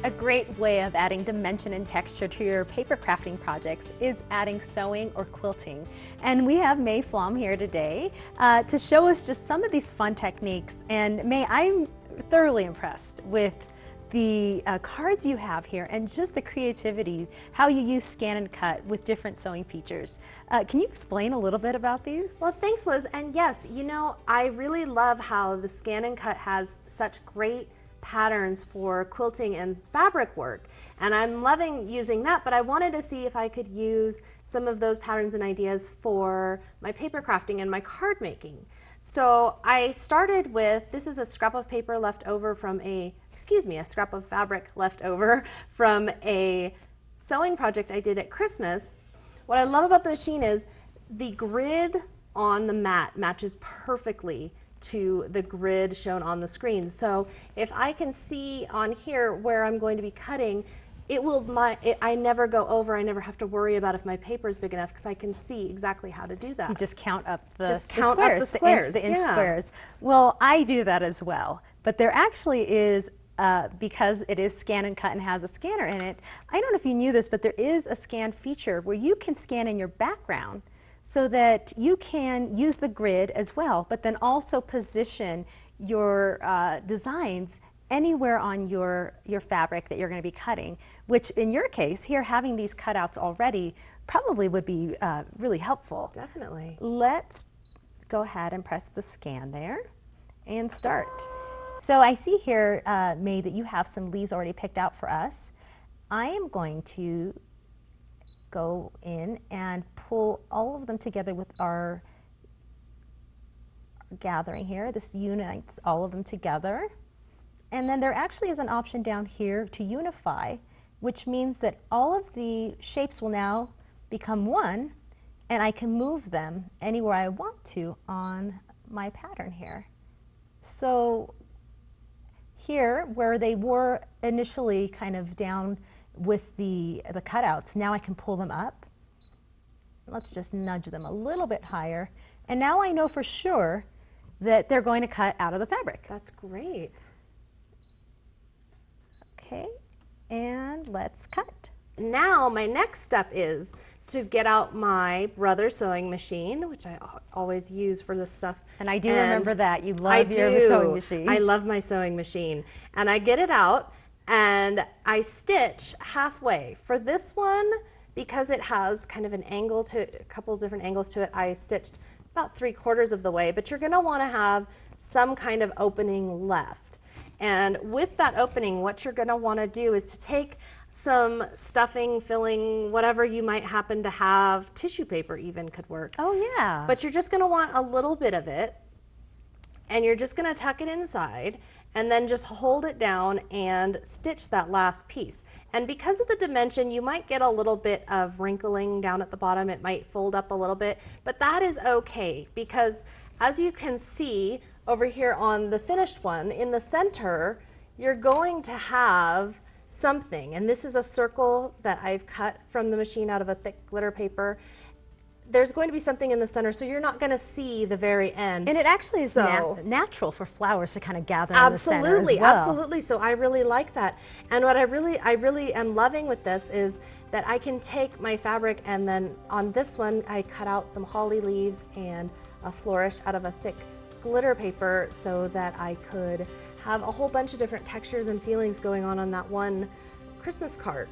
A great way of adding dimension and texture to your paper crafting projects is adding sewing or quilting. And we have May Flom here today to show us just some of these fun techniques. And May, I'm thoroughly impressed with the cards you have here and just the creativity, how you use scan and cut with different sewing features. Can you explain a little bit about these? Well, thanks, Liz. And yes, you know, I really love how the scan and cut has such great patterns for quilting and fabric work, and I'm loving using that, but I wanted to see if I could use some of those patterns and ideas for my paper crafting and my card making. So I started with, this is a scrap of paper left over from a scrap of fabric left over from a sewing project I did at Christmas. What I love about the machine is the grid on the mat matches perfectly to the grid shown on the screen. So if I can see on here where I'm going to be cutting, I never go over, I never have to worry about if my paper is big enough because I can see exactly how to do that. You just count up the squares, the inch squares. Well, I do that as well, but there actually is, because it is scan and cut and has a scanner in it, I don't know if you knew this, but there is a scan feature where you can scan in your background so that you can use the grid as well, but then also position your designs anywhere on your fabric that you're going to be cutting, which in your case here, having these cutouts already probably would be really helpful. Definitely. Let's go ahead and press the scan there and start. So I see here, May, that you have some leaves already picked out for us. I am going to go in and pull all of them together with our gathering here. This unites all of them together. And then there actually is an option down here to unify, which means that all of the shapes will now become one, and I can move them anywhere I want to on my pattern here. So here, where they were initially kind of down with the cutouts, now I can pull them up. Let's just nudge them a little bit higher. And now I know for sure that they're going to cut out of the fabric. That's great. Okay, and let's cut. Now my next step is to get out my brother's sewing machine, which I always use for this stuff. And I do remember that. You love your sewing machine. I love my sewing machine. And I get it out and I stitch halfway. For this one, because it has kind of an angle to it, a couple different angles to it, I stitched about 3/4 of the way, but you're gonna wanna have some kind of opening left. And with that opening, what you're gonna wanna do is to take some stuffing, filling, whatever you might happen to have, tissue paper even could work. Oh yeah. But you're just gonna want a little bit of it, and you're just gonna tuck it inside, and then just hold it down and stitch that last piece. And because of the dimension, you might get a little bit of wrinkling down at the bottom. It might fold up a little bit, but that is okay, because as you can see over here on the finished one, in the center, you're going to have something. And this is a circle that I've cut from the machine out of a thick glitter paper. There's going to be something in the center, so you're not going to see the very end. And it actually is natural for flowers to kind of gather in the center as well. Absolutely. So I really like that. And what I really am loving with this is that I can take my fabric, and then on this one I cut out some holly leaves and a flourish out of a thick glitter paper so that I could have a whole bunch of different textures and feelings going on that one Christmas card.